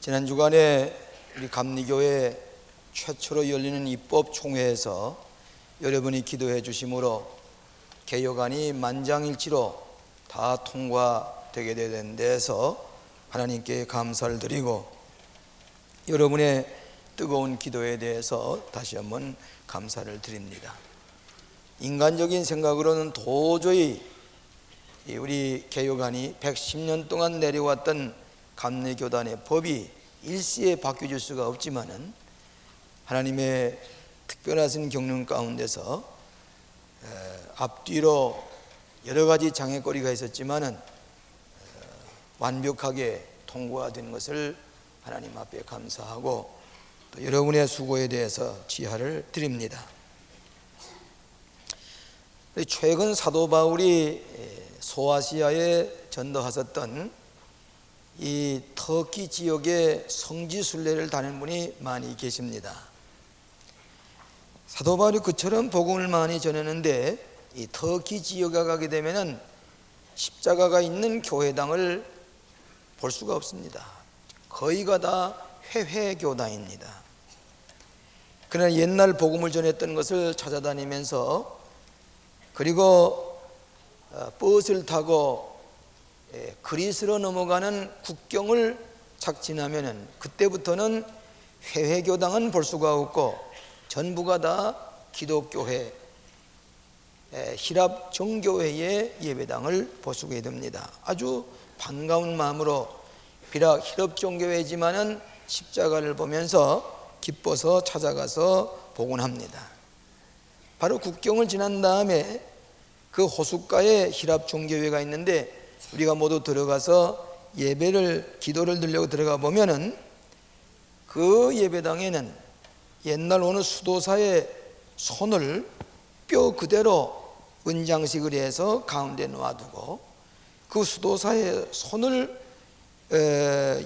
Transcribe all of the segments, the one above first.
지난 주간에 우리 감리교회 최초로 열리는 입법총회에서 여러분이 기도해 주심으로 개혁안이 만장일치로 다 통과되게 된 데에서 하나님께 감사를 드리고 여러분의 뜨거운 기도에 대해서 다시 한번 감사를 드립니다. 인간적인 생각으로는 도저히 우리 개혁안이 110년 동안 내려왔던 감리교단의 법이 일시에 바뀌어질 수가 없지만은 하나님의 특별하신 경륜 가운데서 앞뒤로 여러 가지 장애거리가 있었지만은 완벽하게 통과가 된 것을 하나님 앞에 감사하고 또 여러분의 수고에 대해서 지하를 드립니다. 최근 사도 바울이 소아시아에 전도하셨던 이 터키 지역의 성지 순례를 다닌 분이 많이 계십니다. 사도 바울이 그처럼 복음을 많이 전했는데 이 터키 지역에 가게 되면은 십자가가 있는 교회당을 볼 수가 없습니다. 거의가 다 회회교당입니다. 그러나 옛날 복음을 전했던 것을 찾아다니면서 그리고 버스를 타고 그리스로 넘어가는 국경을 착 지나면은 그때부터는 회회교당은 볼 수가 없고 전부가 다 기독교회 히랍 정교회의 예배당을 보시게 됩니다. 아주 반가운 마음으로 비록 히랍 정교회지만은 십자가를 보면서 기뻐서 찾아가서 복원합니다. 바로 국경을 지난 다음에 그 호숫가에 히랍 정교회가 있는데 우리가 모두 들어가서 예배를 기도를 드리려고 들어가 보면은 그 예배당에는 옛날 어느 수도사의 손을 뼈 그대로 은장식을 해서 가운데 놓아두고 그 수도사의 손을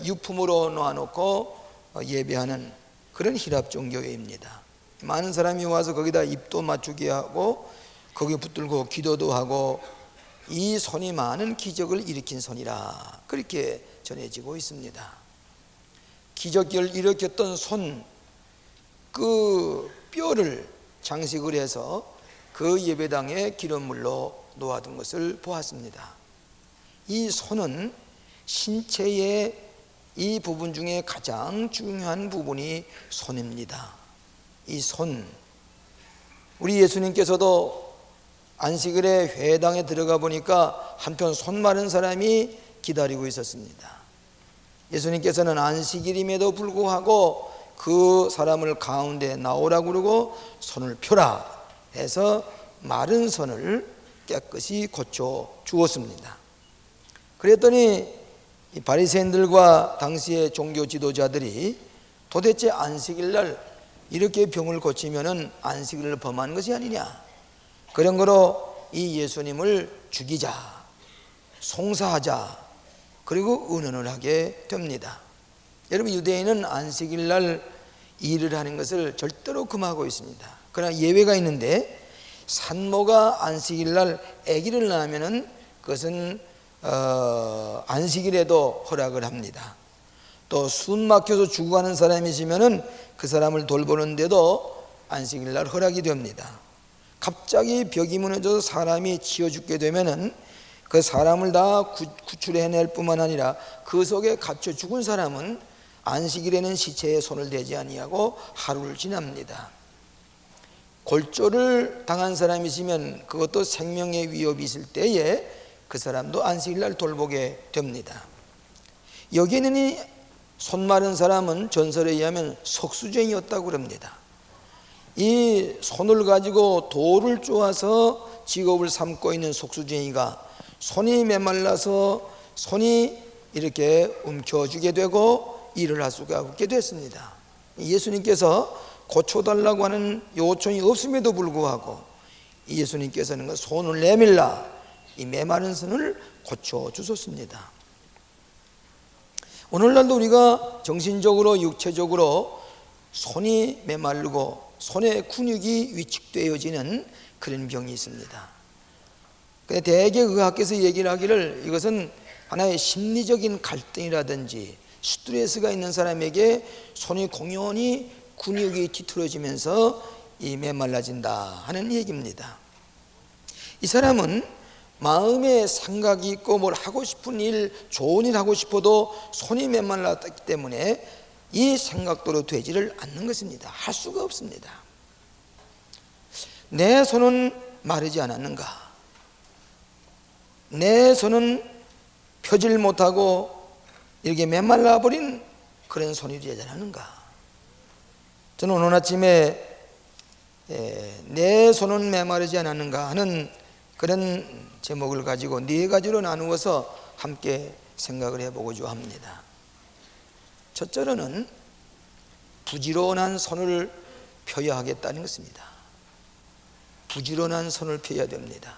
유품으로 놓아놓고 예배하는 그런 히랍 정교회입니다. 많은 사람이 와서 거기다 입도 맞추게 하고 거기에 붙들고 기도도 하고 이 손이 많은 기적을 일으킨 손이라 그렇게 전해지고 있습니다. 기적을 일으켰던 손, 그 뼈를 장식을 해서 그 예배당에 기름물로 놓아둔 것을 보았습니다. 이 손은 신체의 이 부분 중에 가장 중요한 부분이 손입니다. 이 손, 우리 예수님께서도 안식일에 회당에 들어가 보니까 한편 손 마른 사람이 기다리고 있었습니다. 예수님께서는 안식일임에도 불구하고 그 사람을 가운데 나오라고 그러고 손을 펴라 해서 마른 손을 깨끗이 고쳐 주었습니다. 그랬더니 이 바리새인들과 당시의 종교 지도자들이 도대체 안식일날 이렇게 병을 고치면은 안식일을 범한 것이 아니냐, 그런 거로 이 예수님을 죽이자, 송사하자, 그리고 의논을 하게 됩니다. 여러분, 유대인은 안식일날 일을 하는 것을 절대로 금하고 있습니다. 그러나 예외가 있는데 산모가 안식일날 아기를 낳으면은 그것은 안식일에도 허락을 합니다. 또 숨 막혀서 죽어가는 사람이 있으면은 그 사람을 돌보는데도 안식일날 허락이 됩니다. 갑자기 벽이 무너져서 사람이 치여 죽게 되면은 그 사람을 다 구출해낼 뿐만 아니라 그 속에 갇혀 죽은 사람은 안식일에는 시체에 손을 대지 아니하고 하루를 지납니다. 골조를 당한 사람이 있으면 그것도 생명의 위협이 있을 때에 그 사람도 안식일날 돌보게 됩니다. 여기는 이 손 마른 사람은 전설에 의하면 석수쟁이였다고 합니다. 이 손을 가지고 돌을 쪼아서 직업을 삼고 있는 속수쟁이가 손이 메말라서 손이 이렇게 움켜쥐게 되고 일을 할 수가 없게 됐습니다. 예수님께서 고쳐달라고 하는 요청이 없음에도 불구하고 예수님께서는 그 손을 내밀라 이 메마른 손을 고쳐주셨습니다. 오늘날도 우리가 정신적으로 육체적으로 손이 메마르고 손의 근육이 위축되어지는 그런 병이 있습니다. 대개 의학계에서 얘기를 하기를 이것은 하나의 심리적인 갈등이라든지 스트레스가 있는 사람에게 손이 공연히 근육이 뒤틀어지면서 이 메말라진다 하는 얘기입니다. 이 사람은 마음에 생각이 있고 뭘 하고 싶은 일, 좋은 일 하고 싶어도 손이 메말랐기 때문에 이 생각대로 되지를 않는 것입니다. 할 수가 없습니다. 내 손은 마르지 않았는가? 내 손은 펴질 못하고 이렇게 메말라 버린 그런 손이 되지 않았는가? 저는 오늘 아침에 내 손은 메마르지 않았는가 하는 그런 제목을 가지고 네 가지로 나누어서 함께 생각을 해보고자 합니다. 첫째로는 부지런한 손을 펴야 하겠다는 것입니다. 부지런한 손을 펴야 됩니다.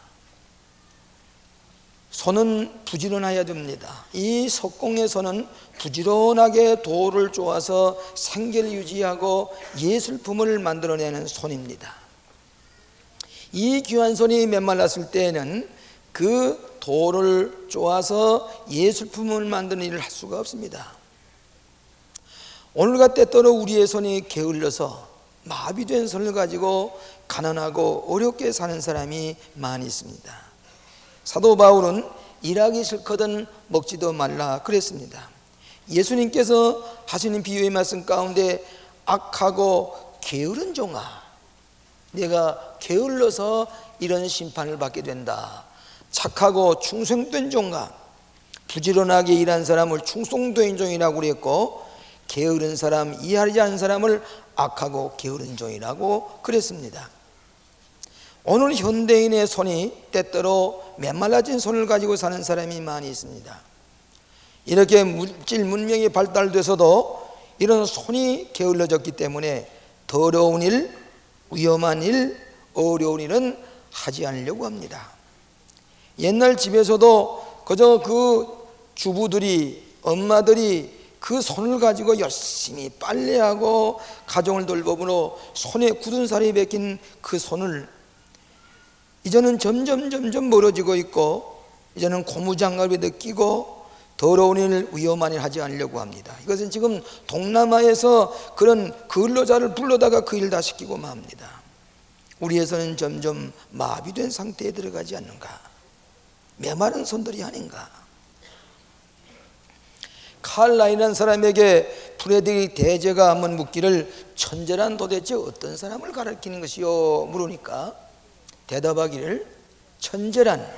손은 부지런해야 됩니다. 이 석공의 손은 부지런하게 도를 쪼아서 생계를 유지하고 예술품을 만들어내는 손입니다. 이 귀한 손이 메말랐을 때에는 그 도를 쪼아서 예술품을 만드는 일을 할 수가 없습니다. 오늘과 때때로 우리의 손이 게을러서 마비된 손을 가지고 가난하고 어렵게 사는 사람이 많이 있습니다. 사도 바울은 일하기 싫거든 먹지도 말라 그랬습니다. 예수님께서 하시는 비유의 말씀 가운데 악하고 게으른 종아, 내가 게을러서 이런 심판을 받게 된다. 착하고 충성된 종아, 부지런하게 일한 사람을 충성된 종이라고 그랬고, 게으른 사람, 이해하지 않은 사람을 악하고 게으른 종이라고 그랬습니다. 오늘 현대인의 손이 때때로 메말라진 손을 가지고 사는 사람이 많이 있습니다. 이렇게 물질 문명이 발달돼서도 이런 손이 게을러졌기 때문에 더러운 일, 위험한 일, 어려운 일은 하지 않으려고 합니다. 옛날 집에서도 그저 그 주부들이, 엄마들이 그 손을 가지고 열심히 빨래하고 가정을 돌봄으로 손에 굳은 살이 박힌 그 손을 이제는 점점 멀어지고 있고, 이제는 고무장갑에도 끼고 더러운 일, 위험한 일 하지 않으려고 합니다. 이것은 지금 동남아에서 그런 근로자를 불러다가 그 일 다 시키고 맙니다. 우리에서는 점점 마비된 상태에 들어가지 않는가? 메마른 손들이 아닌가? 칼라이라는 사람에게 프레드릭 대제가 한번 묻기를, 천재란 도대체 어떤 사람을 가리키는 것이요? 물으니까 대답하기를, 천재란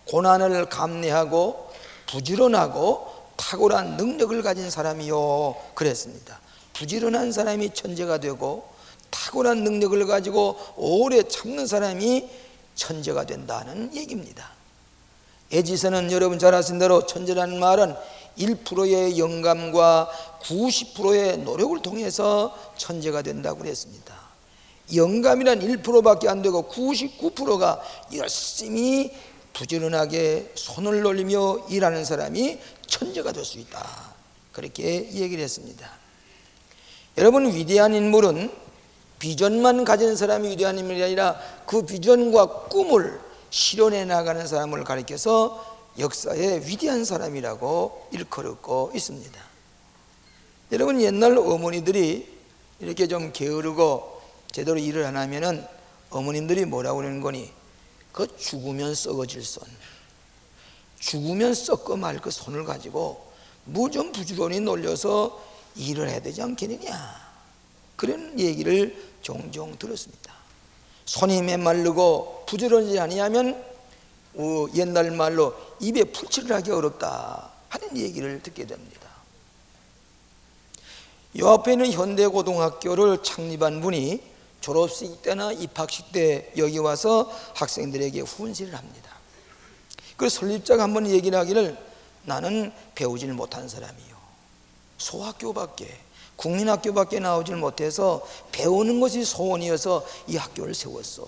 고난을 감내하고 부지런하고 탁월한 능력을 가진 사람이요 그랬습니다. 부지런한 사람이 천재가 되고 탁월한 능력을 가지고 오래 참는 사람이 천재가 된다는 얘기입니다. 에지선은 여러분 잘 아시는 대로 천재라는 말은 1%의 영감과 90%의 노력을 통해서 천재가 된다고 그랬습니다. 영감이란 1%밖에 안 되고 99%가 열심히 부지런하게 손을 놀리며 일하는 사람이 천재가 될 수 있다, 그렇게 얘기를 했습니다. 여러분, 위대한 인물은 비전만 가진 사람이 위대한 인물이 아니라 그 비전과 꿈을 실현해 나가는 사람을 가리켜서 역사의 위대한 사람이라고 일컬었고 있습니다. 여러분, 옛날 어머니들이 이렇게 좀 게으르고 제대로 일을 안 하면은 어머님들이 뭐라고 그러는 거니? 그 죽으면 썩어질 손, 죽으면 썩고 말 그 손을 가지고 뭐 좀 부지런히 놀려서 일을 해야 되지 않겠느냐, 그런 얘기를 종종 들었습니다. 손이 메마르고 부지런히 아니하면 옛날 말로 입에 풀칠을 하기 어렵다 하는 얘기를 듣게 됩니다. 요 앞에 있는 현대고등학교를 창립한 분이 졸업식 때나 입학식 때 여기 와서 학생들에게 훈시를 합니다. 그래서 설립자가 한번 얘기를 하기를, 나는 배우질 못한 사람이요, 소학교밖에 국민학교밖에 나오질 못해서 배우는 것이 소원이어서 이 학교를 세웠어.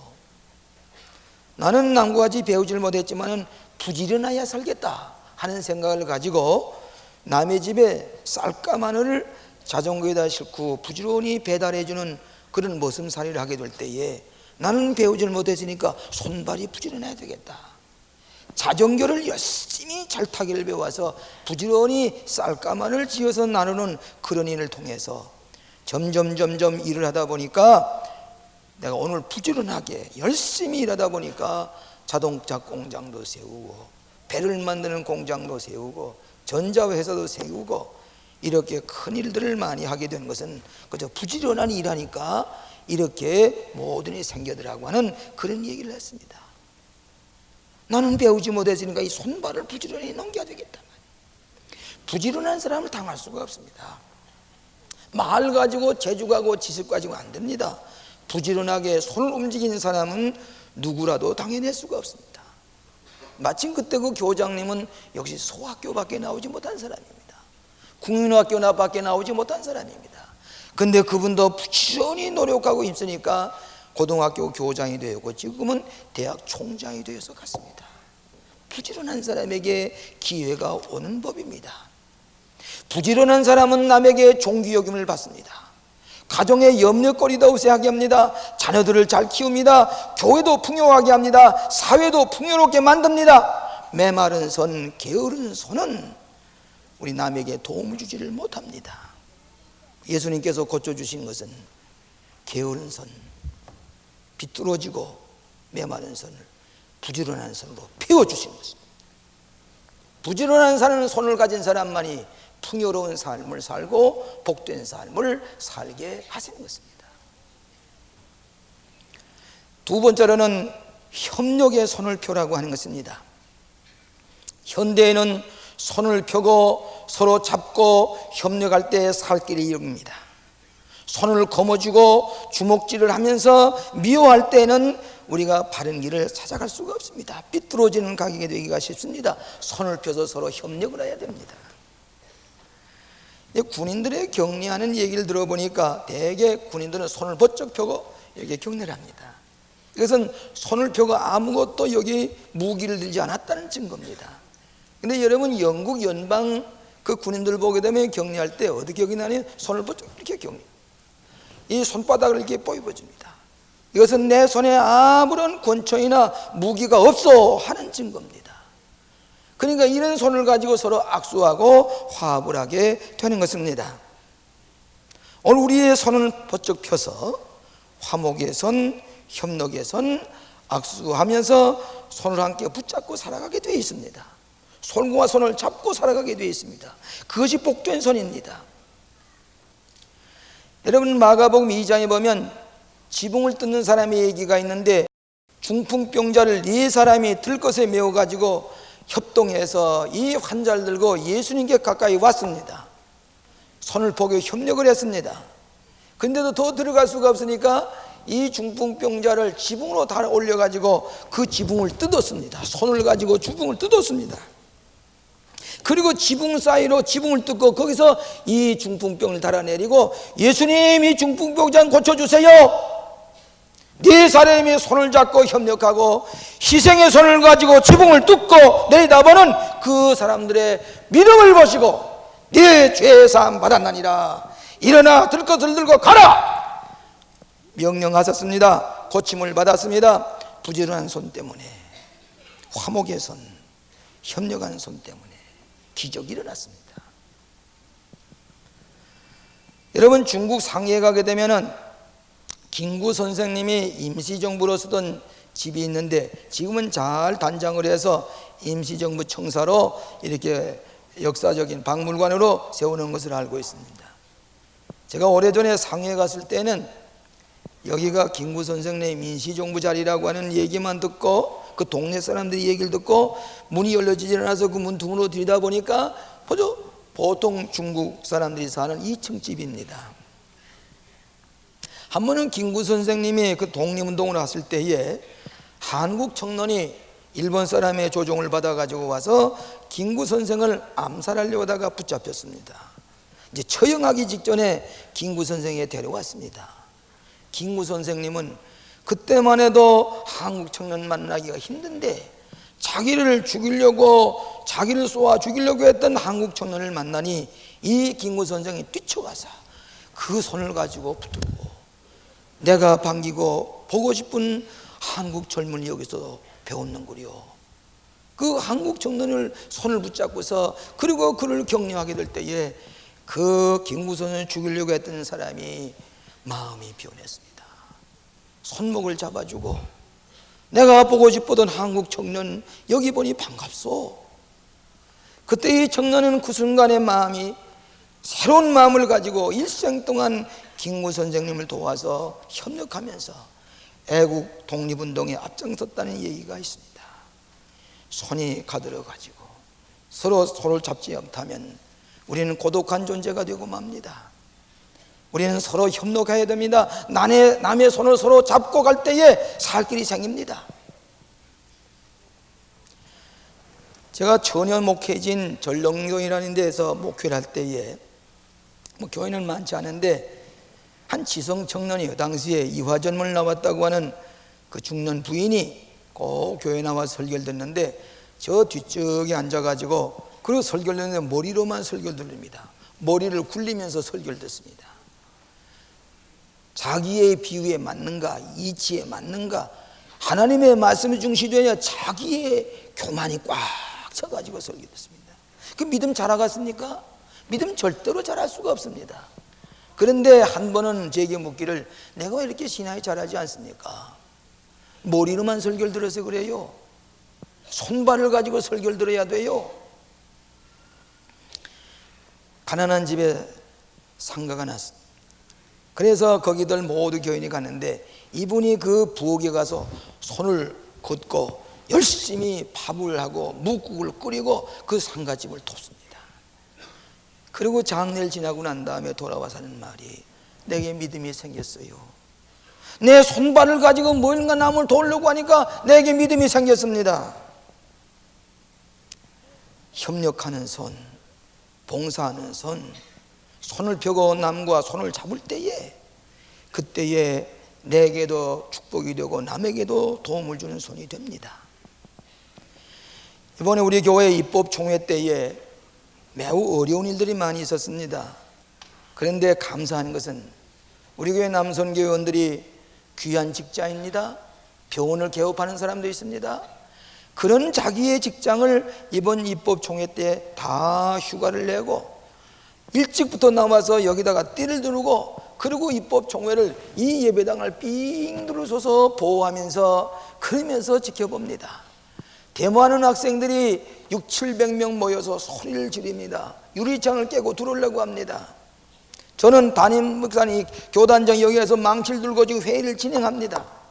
나는 남과 같이 배우질 못했지만 부지런해야 살겠다 하는 생각을 가지고 남의 집에 쌀과 마늘을 자전거에다 싣고 부지런히 배달해주는 그런 머슴살이를 하게 될 때에 나는 배우질 못했으니까 손발이 부지런해야 되겠다. 자전거를 열심히 잘 타기를 배워서 부지런히 쌀가마를 지어서 나누는 그런 일을 통해서 점점 일을 하다 보니까 내가 오늘 부지런하게 열심히 일하다 보니까 자동차 공장도 세우고 배를 만드는 공장도 세우고 전자회사도 세우고 이렇게 큰 일들을 많이 하게 된 것은 그저 부지런한 일하니까 이렇게 모든 일이 생겨더라고 하는 그런 얘기를 했습니다. 나는 배우지 못했으니까 이 손발을 부지런히 넘겨야 되겠다. 부지런한 사람을 당할 수가 없습니다. 말 가지고 재주 가지고 지식 가지고 안 됩니다. 부지런하게 손을 움직이는 사람은 누구라도 당해낼 수가 없습니다. 마침 그때 그 교장님은 역시 소학교밖에 나오지 못한 사람입니다. 국민학교 밖에 나오지 못한 사람입니다. 근데 그분도 부지런히 노력하고 힘쓰니까 고등학교 교장이 되었고 지금은 대학 총장이 되어서 갔습니다. 부지런한 사람에게 기회가 오는 법입니다. 부지런한 사람은 남에게 존귀 여김을 받습니다. 가정의 염려거리도 없애하게 합니다. 자녀들을 잘 키웁니다. 교회도 풍요하게 합니다. 사회도 풍요롭게 만듭니다. 메마른 손, 게으른 손은 우리 남에게 도움을 주지를 못합니다. 예수님께서 고쳐주신 것은 게으른 손, 비뚤어지고 메마른 손을 부지런한 손으로 피워주신 것입니다. 부지런한 손을 가진 사람만이 풍요로운 삶을 살고 복된 삶을 살게 하시는 것입니다. 두 번째로는 협력의 손을 펴라고 하는 것입니다. 현대에는 손을 펴고 서로 잡고 협력할 때 살 길이 이릅니다. 손을 거머쥐고 주먹질을 하면서 미워할 때는 우리가 바른 길을 찾아갈 수가 없습니다. 삐뚤어지는 가게 되기가 쉽습니다. 손을 펴서 서로 협력을 해야 됩니다. 군인들의 격려하는 얘기를 들어보니까 대개 군인들은 손을 번쩍 펴고 이렇게 격려를 합니다. 이것은 손을 펴고 아무것도 여기 무기를 들지 않았다는 증거입니다. 근데 여러분 영국 연방 그 군인들 보게 되면 격려할 때 어떻게 격려하냐면 손을 번쩍 이렇게 격려, 이 손바닥을 이렇게 보여줍니다. 이것은 내 손에 아무런 권총이나 무기가 없어 하는 증거입니다. 그러니까 이런 손을 가지고 서로 악수하고 화합을 하게 되는 것입니다. 오늘 우리의 손을 번쩍 펴서 화목의 손, 협력의 손, 악수하면서 손을 함께 붙잡고 살아가게 되어 있습니다. 손과 손을 잡고 살아가게 되어 있습니다. 그것이 복된 손입니다. 여러분 마가복음 2장에 보면 지붕을 뜯는 사람의 얘기가 있는데 중풍병자를 4사람이 들것에 메워가지고 협동해서 이 환자를 들고 예수님께 가까이 왔습니다. 손을 포개 협력을 했습니다. 근데도 더 들어갈 수가 없으니까 이 중풍병자를 지붕으로 달아 올려가지고 그 지붕을 뜯었습니다. 손을 가지고 지붕을 뜯었습니다. 그리고 지붕 사이로 지붕을 뜯고 거기서 이 중풍병을 달아내리고 예수님 이 중풍병자 고쳐주세요. 4사람이 손을 잡고 협력하고 희생의 손을 가지고 지붕을 뚫고 내리다보는 그 사람들의 믿음을 보시고 네 죄 사함 받았나니라 일어나 들것을 들고 가라 명령하셨습니다. 고침을 받았습니다. 부지런한 손 때문에, 화목의 손, 협력한 손 때문에 기적이 일어났습니다. 여러분 중국 상해에 가게 되면은 김구 선생님이 임시정부로 쓰던 집이 있는데 지금은 잘 단장을 해서 임시정부 청사로 이렇게 역사적인 박물관으로 세우는 것을 알고 있습니다. 제가 오래전에 상해에 갔을 때는 여기가 김구 선생님 임시정부 자리라고 하는 얘기만 듣고 그 동네 사람들이 얘기를 듣고 문이 열려지지 않아서 그 문틈으로 들이다 보니까 보통 중국 사람들이 사는 2층 집입니다. 한 번은 김구 선생님이 그 독립운동을 했을 때에 한국 청년이 일본 사람의 조종을 받아가지고 와서 김구 선생을 암살하려고 하다가 붙잡혔습니다. 이제 처형하기 직전에 김구 선생에 데려왔습니다. 김구 선생님은 그때만 해도 한국 청년 만나기가 힘든데 자기를 죽이려고 자기를 쏘아 죽이려고 했던 한국 청년을 만나니 이 김구 선생이 뛰쳐가서 그 손을 가지고 붙들고 내가 반기고 보고 싶은 한국 젊은이 여기서 배웠는구려. 그 한국 청년을 손을 붙잡고서 그리고 그를 격려하게 될 때에 그 김구선을 죽이려고 했던 사람이 마음이 변했습니다. 손목을 잡아주고 내가 보고 싶었던 한국 청년 여기 보니 반갑소. 그때 이 청년은 그 순간의 마음이 새로운 마음을 가지고 일생 동안 김구 선생님을 도와서 협력하면서 애국 독립운동에 앞장섰다는 얘기가 있습니다. 손이 가들어가지고 서로 손을 잡지 못하면 우리는 고독한 존재가 되고 맙니다. 우리는 서로 협력해야 됩니다. 남의 손을 서로 잡고 갈 때에 살 길이 생깁니다. 제가 처녀 목회진 전령교회라는 데에서 목회를 할 때에 교회는 많지 않은데 한 지성 청년이요, 당시에 이화전문을 나왔다고 하는 그 중년 부인이 꼭 교회 나와 설교를 듣는데 저 뒤쪽에 앉아가지고 그리고 설교를 듣는데 머리로만 설교를 들립니다. 머리를 굴리면서 설교를 듣습니다. 자기의 비유에 맞는가, 이치에 맞는가, 하나님의 말씀이 중시되냐, 자기의 교만이 꽉 쳐가지고 설교 듣습니다. 그 믿음 자라갔습니까? 믿음 절대로 자랄 수가 없습니다. 그런데 한 번은 제게 묻기를, 내가 왜 이렇게 신앙이 자라지 않습니까? 머리로만 설교를 들어서 그래요? 손발을 가지고 설교를 들어야 돼요? 가난한 집에 상가가 났습니다. 그래서 거기들 모두 교인이 갔는데 이분이 그 부엌에 가서 손을 걷고 열심히 밥을 하고 묵국을 끓이고 그 상가집을 돕습니다. 그리고 장례를 지나고 난 다음에 돌아와서 하는 말이, 내게 믿음이 생겼어요. 내 손발을 가지고 뭔가 남을 도우려고 하니까 내게 믿음이 생겼습니다. 협력하는 손, 봉사하는 손, 손을 펴고 남과 손을 잡을 때에 그때에 내게도 축복이 되고 남에게도 도움을 주는 손이 됩니다. 이번에 우리 교회 입법 총회 때에 매우 어려운 일들이 많이 있었습니다. 그런데 감사한 것은 우리 교회 남선교회원들이 귀한 직자입니다. 병원을 개업하는 사람도 있습니다. 그런 자기의 직장을 이번 입법 총회 때 다 휴가를 내고 일찍부터 나와서 여기다가 띠를 두르고 그리고 입법 총회를 이 예배당을 삥 둘러서서 보호하면서 그러면서 지켜봅니다. 데모하는 학생들이 600~700명 모여서 소리를 지릅니다. 유리창을 깨고 들어오려고 합니다. 저는 담임 목사님 교단장 여기에서 망치를 들고 지금 회의를 진행합니다.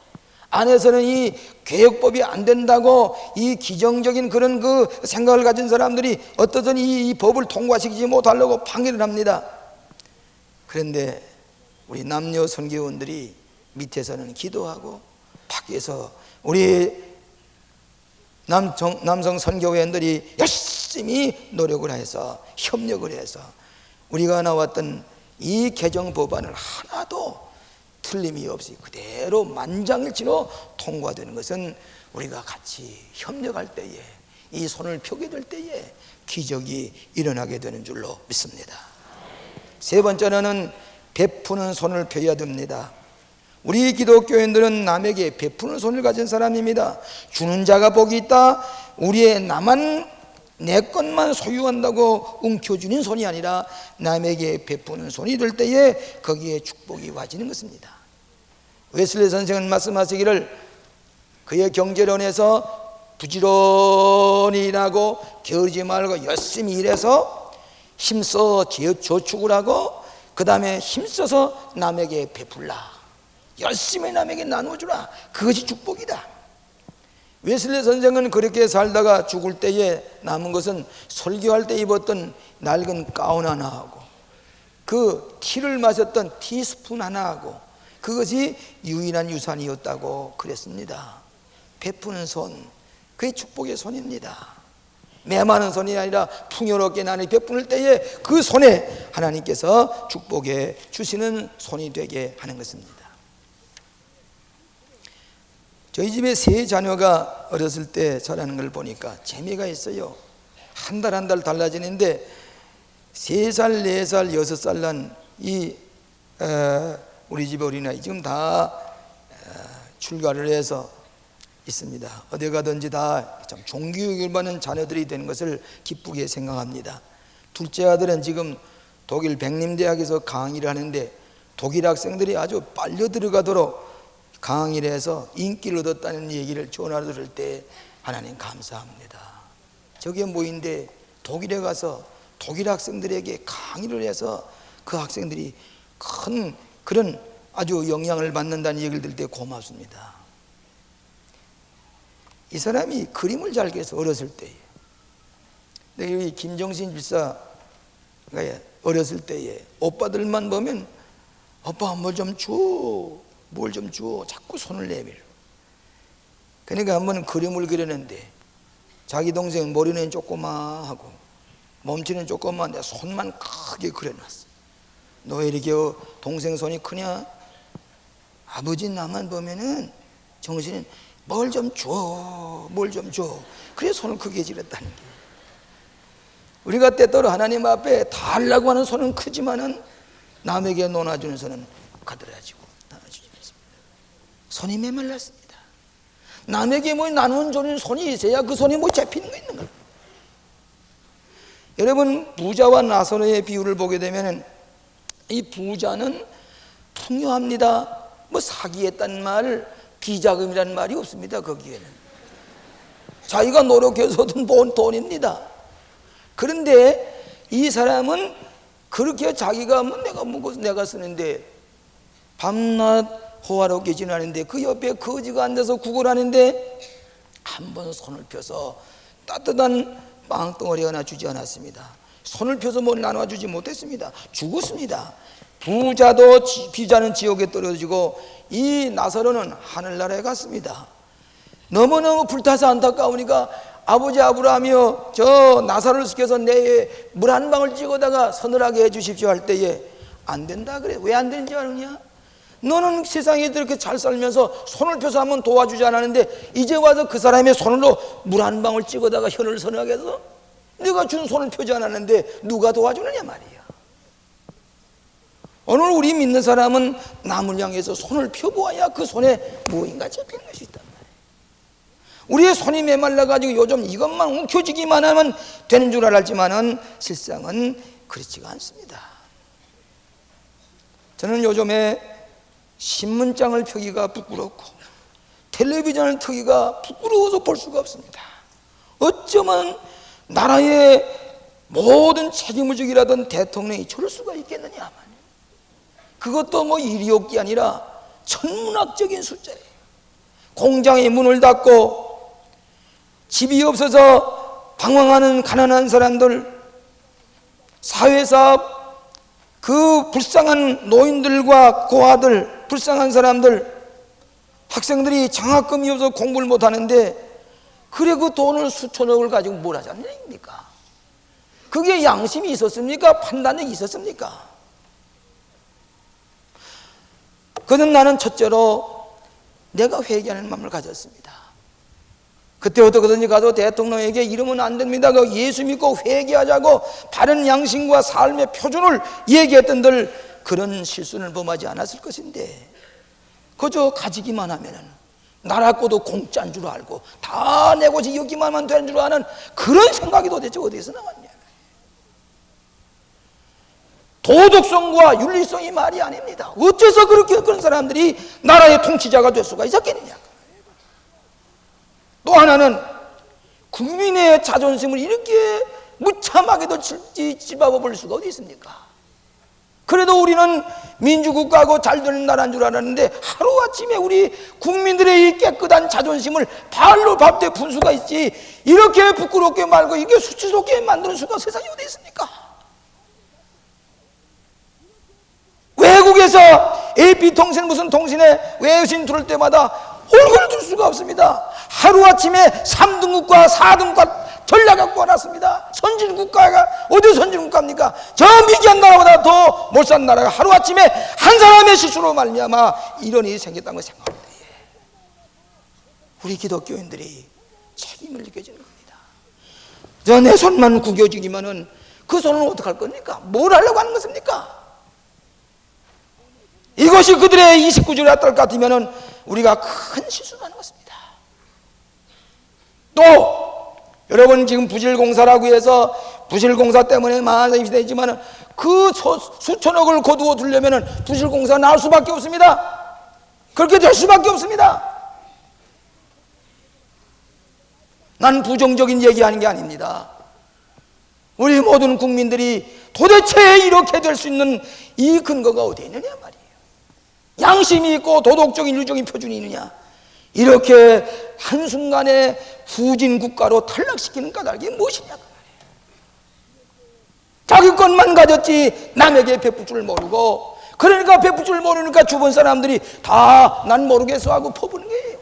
안에서는 이 개혁법이 안 된다고 이 기정적인 그런 그 생각을 가진 사람들이 어떻든 이 법을 통과시키지 못하려고 방해를 합니다. 그런데 우리 남녀 선교원들이 밑에서는 기도하고 밖에서 우리 남성 선교회원들이 열심히 노력을 해서 협력을 해서 우리가 나왔던 이 개정 법안을 하나도 틀림이 없이 그대로 만장일치로 통과되는 것은 우리가 같이 협력할 때에 이 손을 펴게 될 때에 기적이 일어나게 되는 줄로 믿습니다. 세 번째로는 베푸는 손을 펴야 됩니다. 우리 기독교인들은 남에게 베푸는 손을 가진 사람입니다. 주는 자가 복이 있다. 우리의 나만 내 것만 소유한다고 움켜쥐는 손이 아니라 남에게 베푸는 손이 될 때에 거기에 축복이 와지는 것입니다. 웨슬리 선생은 말씀하시기를, 그의 경제론에서 부지런히 일하고 게으르지 말고 열심히 일해서 힘써 저축을 하고 그 다음에 힘써서 남에게 베풀라. 열심히 남에게 나눠주라. 그것이 축복이다. 웨슬리 선생은 그렇게 살다가 죽을 때에 남은 것은 설교할 때 입었던 낡은 가운 하나 하고 그 티를 마셨던 티스푼 하나 하고 그것이 유일한 유산이었다고 그랬습니다. 베푸는 손, 그게 축복의 손입니다. 메마른 손이 아니라 풍요롭게 나를 베푸는 때에 그 손에 하나님께서 축복해 주시는 손이 되게 하는 것입니다. 저희 집에 세 자녀가 어렸을 때 자라는 걸 보니까 재미가 있어요. 한 달 한 달 달라지는데 3살, 4살, 6살 난 이 우리 집 어린아이 지금 다 출가를 해서 있습니다. 어디 가든지 다 참 종교육을 받는 자녀들이 되는 것을 기쁘게 생각합니다. 둘째 아들은 지금 독일 백림대학에서 강의를 하는데 독일 학생들이 아주 빨려 들어가도록 강의를 해서 인기를 얻었다는 얘기를 전화 들을 때 하나님 감사합니다. 저게 뭐인데 독일에 가서 독일 학생들에게 강의를 해서 그 학생들이 큰 그런 아주 영향을 받는다는 얘기를 들을 때 고맙습니다. 이 사람이 그림을 잘 그려서 어렸을 때에, 근데 여기 김정신 집사가 어렸을 때에 오빠들만 보면 오빠 뭘 좀 줘, 뭘 좀 줘, 자꾸 손을 내밀어. 그러니까 한번 그림을 그렸는데 자기 동생 머리는 조그마하고 몸치는 조그마한데 손만 크게 그려놨어. 너 왜 이렇게 동생 손이 크냐? 아버지 나만 보면은 정신은 뭘 좀 줘, 뭘 좀 줘. 그래 손을 크게 지렸다는 게. 우리가 때때로 하나님 앞에 달라고 하는 손은 크지만은 남에게 논아주는 손은 가들어지고 나눠주지 않습니다. 손이 메말랐습니다. 남에게 뭐 나누는 손이 있어야 그 손이 뭐 잡히는 거 있는 거예요. 여러분 부자와 나사로의 비유를 보게 되면은 이 부자는 풍요합니다. 뭐 사기했다는 말, 비자금이라는 말이 없습니다. 거기에는 자기가 노력해서 얻은 돈입니다. 그런데 이 사람은 그렇게 자기가 내가 쓰는데 밤낮 호화롭게 지나는데 그 옆에 거지가 앉아서 구걸하는데 한 번 손을 펴서 따뜻한 빵덩어리 하나 주지 않았습니다. 손을 펴서 뭘 나눠주지 못했습니다. 죽었습니다. 비자는 지옥에 떨어지고 이 나사로는 하늘나라에 갔습니다. 너무너무 불타서 안타까우니까 아버지 아브라함이여 저 나사로를 시켜서 내 물 한 방울 찍어다가 서늘하게 해주십시오 할 때에 안 된다 그래. 왜 안 되는지 아느냐? 너는 세상에 이렇게 잘 살면서 손을 펴서 한번 도와주지 않았는데 이제 와서 그 사람의 손으로 물 한 방울 찍어다가 혀를 서늘하게 해서 네가 준 손을 펴지 않았는데 누가 도와주느냐 말이야. 오늘 우리 믿는 사람은 남을 향해서 손을 펴보아야 그 손에 무엇인가 잡히는 것이 있단 말이에요. 우리의 손이 메말라가지고 요즘 이것만 움켜쥐기만 하면 되는 줄 알았지만은 실상은 그렇지가 않습니다. 저는 요즘에 신문장을 펴기가 부끄럽고 텔레비전을 펴기가 부끄러워서 볼 수가 없습니다. 어쩌면 나라의 모든 책임을 지기라던 대통령이 저럴 수가 있겠느냐. 그것도 뭐 일이 없기 아니라 천문학적인 숫자예요. 공장의 문을 닫고 집이 없어서 방황하는 가난한 사람들, 사회사업, 그 불쌍한 노인들과 고아들, 불쌍한 사람들, 학생들이 장학금이 없어서 공부를 못하는데 그래 그 돈을 수천억을 가지고 뭘 하자는 얘기입니까? 그게 양심이 있었습니까? 판단력이 있었습니까? 그래서 나는 첫째로 내가 회개하는 마음을 가졌습니다. 그때 어떻게든지 가서 대통령에게 이러면 안 됩니다. 그 예수 믿고 회개하자고 바른 양심과 삶의 표준을 얘기했던들 그런 실수를 범하지 않았을 것인데 그저 가지기만 하면은 나라고도 공짜인 줄 알고 다 내고 여기만 하면 되는 줄 아는 그런 생각이 도대체 어디서 나왔냐. 도덕성과 윤리성이 말이 아닙니다. 어째서 그렇게 그런 사람들이 나라의 통치자가 될 수가 있었겠느냐. 또 하나는 국민의 자존심을 이렇게 무참하게도 찝어버릴 수가 어디 있습니까? 그래도 우리는 민주국가고 잘되는 나라인 줄 알았는데 하루아침에 우리 국민들의 이 깨끗한 자존심을 발로 밟되 푼 수가 있지 이렇게 부끄럽게 말고 이게 수치스럽게 만드는 수가 세상에 어디 있습니까? 외국에서 AP통신 무슨 통신에 외신 들을 때마다 얼굴을 들 수가 없습니다. 하루아침에 3등국가 4등국가 전략갖고 와놨습니다. 선진국가가 어디 선진국가입니까? 저 미개한 나라보다 더 못 산 나라가 하루아침에 한 사람의 실수로 말미암아 이런 일이 생겼다는 걸 생각할 때에 우리 기독교인들이 책임을 느껴지는 겁니다. 저 내 손만 구겨지기만은 그 손은 어떡할 겁니까? 뭘 하려고 하는 것입니까? 이것이 그들의 29주의 딸 같으면 우리가 큰 실수를 하는 것입니다. 또 여러분 지금 부실공사라고 해서 부실공사 때문에 많이 되지만 그 수천억을 거두어 두려면 부실공사 나올 수밖에 없습니다. 그렇게 될 수밖에 없습니다. 난 부정적인 얘기하는 게 아닙니다. 우리 모든 국민들이 도대체 이렇게 될 수 있는 이 근거가 어디 있느냐 말이에요. 양심이 있고 도덕적인 윤리적인 표준이 있느냐. 이렇게 한순간에 후진국가로 탈락시키는 까닭이 무엇이냐 그 말이에요. 자기 것만 가졌지 남에게 베풀 줄 모르고, 그러니까 베풀 줄 모르니까 주변 사람들이 다 난 모르겠어 하고 퍼부는 거예요.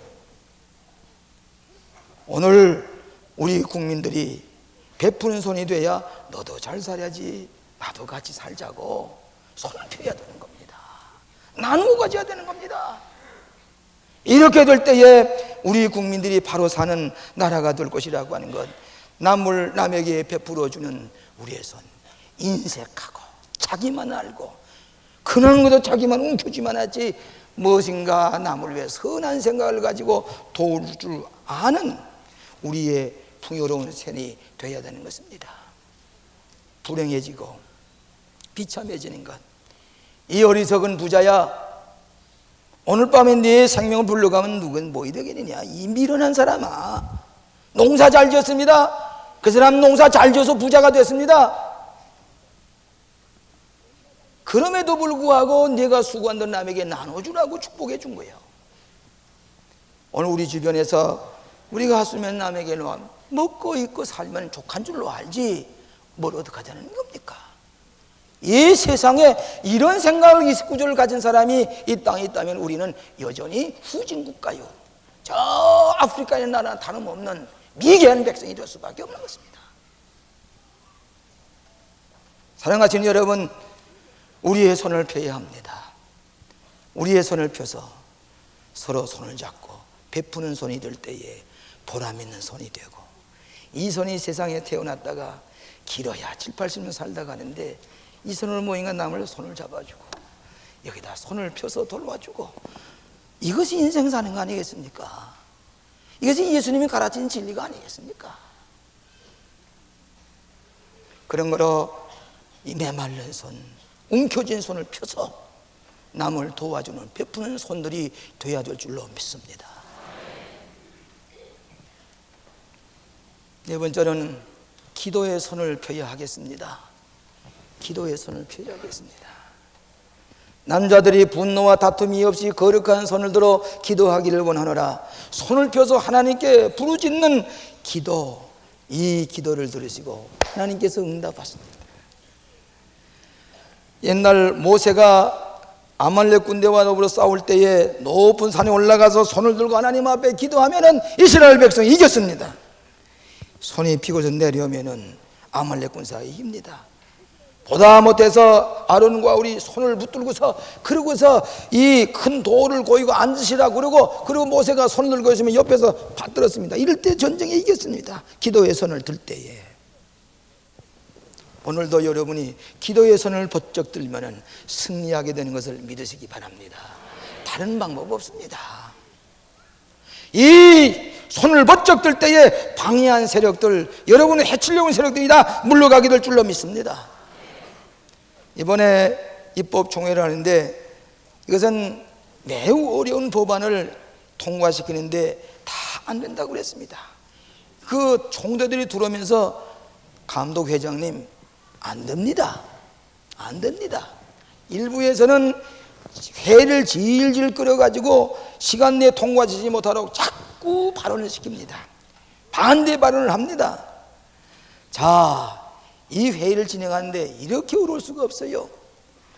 오늘 우리 국민들이 베푸는 손이 돼야 너도 잘 살아야지, 나도 같이 살자고 손을 펴야 되는 겁니다. 나누어 가져야 되는 겁니다. 이렇게 될 때에 우리 국민들이 바로 사는 나라가 될 것이라고 하는 것, 남에게 베풀어주는 우리의 손, 인색하고 자기만 알고 그런 것도 자기만 움켜쥐만 하지 무엇인가 남을 위해 선한 생각을 가지고 도울 줄 아는 우리의 풍요로운 생이 되어야 되는 것입니다. 불행해지고 비참해지는 것, 이 어리석은 부자야, 오늘 밤에 네 생명을 불러가면 누군 뭐이 되겠느냐. 이 미련한 사람아, 농사 잘 지었습니다. 그 사람 농사 잘 지어서 부자가 됐습니다. 그럼에도 불구하고 네가 수고한 돈 남에게 나눠주라고 축복해 준 거예요. 오늘 우리 주변에서 우리가 has으면 남에게 먹고 입고 살면 족한 줄로 알지 뭘 어떡하자는 겁니까? 이 세상에 이런 생각을, 이 구조를 가진 사람이 이 땅에 있다면 우리는 여전히 후진국가요, 저 아프리카의 나라 다름없는 미개한 백성이 될 수밖에 없는 것입니다. 사랑하시는 여러분, 우리의 손을 펴야 합니다. 우리의 손을 펴서 서로 손을 잡고 베푸는 손이 될 때에 보람 있는 손이 되고, 이 손이 세상에 태어났다가 길어야 7, 80년 살다 가는데 이 손을 모인가 남을 손을 잡아주고 여기다 손을 펴서 돌봐주고, 이것이 인생 사는 거 아니겠습니까? 이것이 예수님이 가르친 진리가 아니겠습니까? 그런 거로 이 메말른 손, 움켜진 손을 펴서 남을 도와주는 베푸는 손들이 되어야 될 줄로 믿습니다. 네 번째는 기도의 손을 펴야 하겠습니다. 기도의 손을 펴야 하겠습니다. 남자들이 분노와 다툼이 없이 거룩한 손을 들어 기도하기를 원하노라. 손을 펴서 하나님께 부르짖는 기도, 이 기도를 들으시고 하나님께서 응답하십니다. 옛날 모세가 아말렉 군대와 더불어 싸울 때에 높은 산에 올라가서 손을 들고 하나님 앞에 기도하면은 이스라엘 백성이 이겼습니다. 손이 피고서 내려오면은 아말렉 군사가 이깁니다. 보다 못해서 아론과 우리 손을 붙들고서, 그러고서 이 큰 돌을 고이고 앉으시라고 그러고 모세가 손을 들고 있으면 옆에서 받들었습니다. 이럴 때 전쟁에 이겼습니다. 기도의 손을 들 때에. 오늘도 여러분이 기도의 손을 번쩍 들면은 승리하게 되는 것을 믿으시기 바랍니다. 다른 방법 없습니다. 이 손을 번쩍 들 때에 방해한 세력들, 여러분을 해치려고 하는 세력들이 다 물러가게 될 줄로 믿습니다. 이번에 입법총회를 하는데 이것은 매우 어려운 법안을 통과시키는데 다 안 된다고 그랬습니다. 그 총대들이 들어오면서 감독회장님, 안 됩니다. 안 됩니다. 일부에서는 회를 질질 끌어가지고 시간 내에 통과되지 못하도록 자꾸 발언을 시킵니다. 반대 발언을 합니다. 자, 이 회의를 진행하는데 이렇게 어려울 수가 없어요.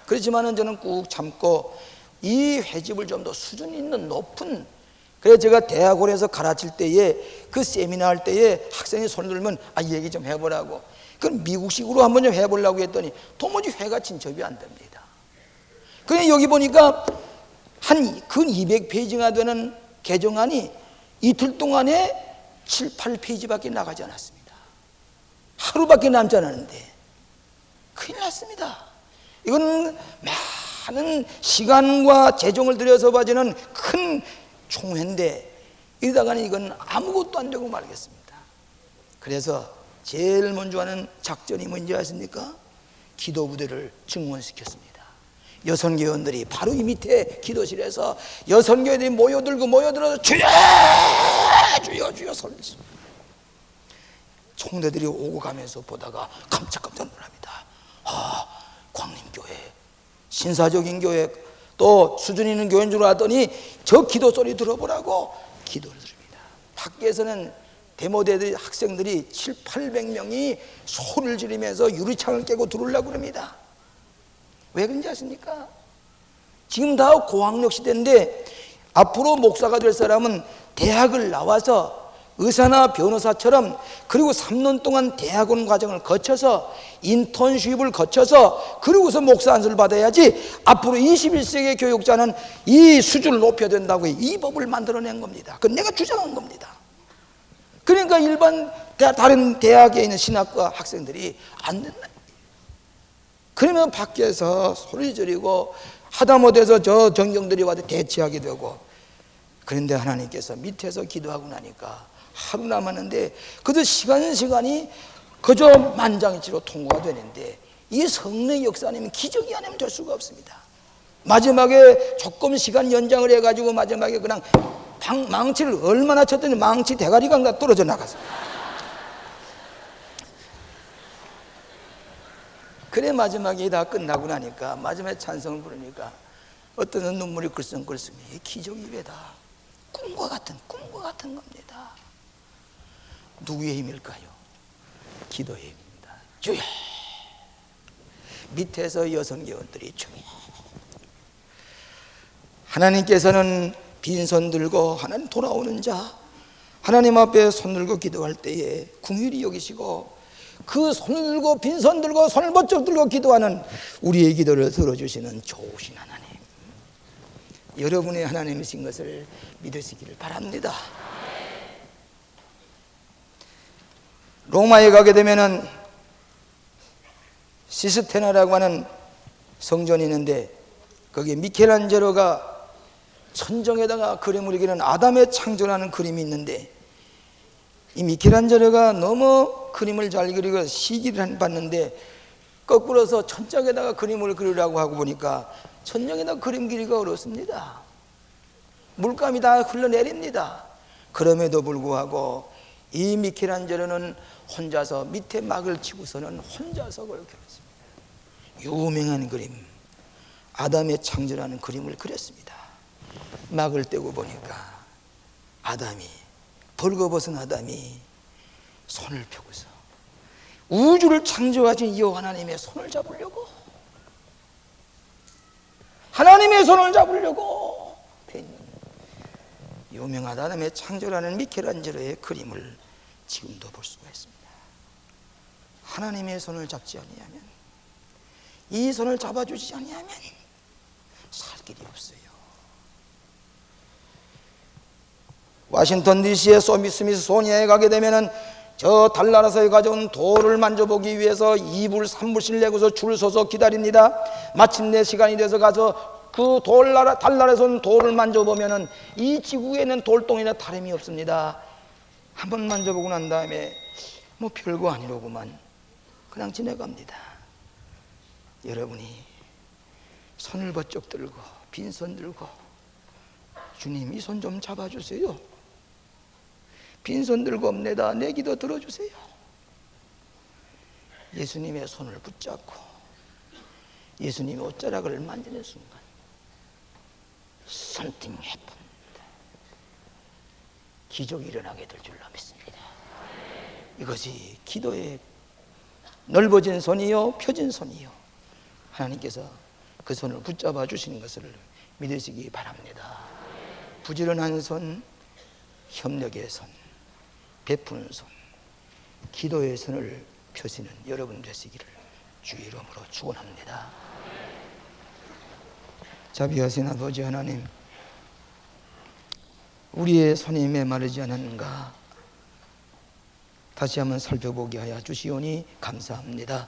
그렇지만은 저는 꾹 참고 이 회집을 좀 더 수준 있는 높은, 그래서 제가 대학원에서 가르칠 때에 그 세미나 할 때에 학생이 손을 들면 얘기 좀 해보라고, 그건 미국식으로 한번 좀 해보려고 했더니 도무지 회가 진척이 안 됩니다. 그래 여기 보니까 한 근 200페이지가 되는 개정안이 이틀 동안에 7, 8페이지밖에 나가지 않았습니다. 하루밖에 남지 않았는데 큰일 났습니다. 이건 많은 시간과 재정을 들여서 봐지는 큰 총회인데 이러다가는 이건 아무것도 안 되고 말겠습니다. 그래서 제일 먼저 하는 작전이 뭔지 아십니까? 기도 부대를 증원시켰습니다. 여선교원들이 바로 이 밑에 기도실에서 여선교원들이 모여들어서 주여 주여 주여 소리를 총대들이 오고 가면서 보다가 깜짝깜짝 놀랍니다. 아, 광림교회, 신사적인 교회, 또 수준 있는 교회인 줄 알았더니 저 기도 소리 들어보라고 기도를 드립니다. 밖에서는 데모대들 학생들이 700~800명이 소리를 지르면서 유리창을 깨고 들어오려고 그럽니다. 왜 그런지 아십니까? 지금 다 고학력 시대인데 앞으로 목사가 될 사람은 대학을 나와서 의사나 변호사처럼 그리고 3년 동안 대학원 과정을 거쳐서 인턴십을 거쳐서 그리고서 목사 안수를 받아야지 앞으로 21세기 교육자는 이 수준을 높여야 된다고 이 법을 만들어낸 겁니다. 그건 내가 주장한 겁니다. 그러니까 일반 다른 대학에 있는 신학과 학생들이 안 된다. 그러면 밖에서 소리 지르고 하다못해서 저 정경들이 와도 대치하게 되고, 그런데 하나님께서 밑에서 기도하고 나니까 하루 남았는데 그저 시간이 그저 만장일치로 통과가 되는데 이 성령의 역사 아니면 기적이 아니면 될 수가 없습니다. 마지막에 조금 시간 연장을 해가지고 마지막에 그냥 망치를 얼마나 쳤더니 망치 대가리가 다 떨어져 나갔어요. 그래 마지막에 다 끝나고 나니까 마지막에 찬성을 부르니까 어떤 눈물이 글썽글썽. 이 기적이 왜다 꿈과 같은 겁니다. 누구의 힘일까요? 기도의 힘입니다. 주여. 밑에서 여성교원들이 주여. 하나님께서는 빈손 들고 하나님 돌아오는 자, 하나님 앞에 손 들고 기도할 때에 긍휼히 여기시고 그 손을 들고 빈손 들고 손을 번쩍 들고 기도하는 우리의 기도를 들어주시는 좋으신 하나님, 여러분의 하나님이신 것을 믿으시기를 바랍니다. 로마에 가게 되면은 시스테나라고 하는 성전이 있는데 거기에 미켈란젤로가 천정에다가 그림을 그리는 아담의 창조라는 그림이 있는데, 이 미켈란젤로가 너무 그림을 잘 그리고 시기를 봤는데 거꾸로서 천장에다가 그림을 그리려고 하고 보니까 천장에다가 그림 그리기가 어렵습니다. 물감이 다 흘러내립니다. 그럼에도 불구하고 이 미켈란젤로는 혼자서 밑에 막을 치고서는 혼자서 그걸 그렸습니다. 유명한 그림, 아담의 창조라는 그림을 그렸습니다. 막을 떼고 보니까 아담이, 벌거벗은 아담이 손을 펴고서 우주를 창조하신 이 하나님의 손을 잡으려고, 하나님의 손을 잡으려고 유명한 아담의 창조라는 미켈란젤로의 그림을 지금도 볼 수가 있습니다. 하나님의 손을 잡지 아니하면, 이 손을 잡아주지 아니하면 살 길이 없어요. 워싱턴 DC의 스미스 소니아에 가게 되면은 저 달나라에서 가져온 돌을 만져보기 위해서 2불 3불씩 내고서 줄 서서 기다립니다. 마침내 시간이 돼서 가서 그 달나라에서 온 돌을 만져보면은 이 지구에는 돌덩이나 다름이 없습니다. 한번 만져보고 난 다음에 뭐 별거 아니로구만 그냥 지나갑니다. 여러분이 손을 번쩍 들고 빈손 들고 주님 이 손 좀 잡아주세요. 빈손 들고 옵니다. 내 기도 들어주세요. 예수님의 손을 붙잡고 예수님의 옷자락을 만지는 순간 something happened. 기적이 일어나게 될 줄로 믿습니다. 이것이 기도의 넓어진 손이요 펴진 손이요, 하나님께서 그 손을 붙잡아 주시는 것을 믿으시기 바랍니다. 부지런한 손, 협력의 손, 베푸는 손, 기도의 손을 펴시는 여러분 되시기를 주 이름으로 축원합니다. 자비하신 아버지 하나님, 우리의 손이 메마르지 않았는가 다시 한번 살펴보게 하여 주시오니 감사합니다.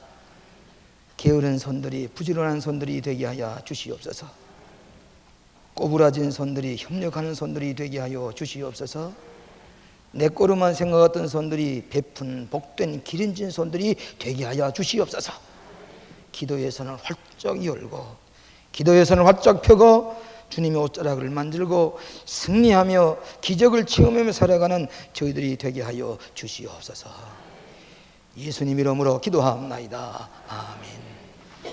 게으른 손들이, 부지런한 손들이 되게 하여 주시옵소서. 꼬부라진 손들이, 협력하는 손들이 되게 하여 주시옵소서. 내 거로만 생각했던 손들이 베푼 복된 기름진 손들이 되게 하여 주시옵소서. 기도의 손을 활짝 열고 기도의 손을 활짝 펴고 주님의 옷자락을 만들고 승리하며 기적을 체험하며 살아가는 저희들이 되게 하여 주시옵소서. 예수님 이름으로 기도하옵나이다. 아멘.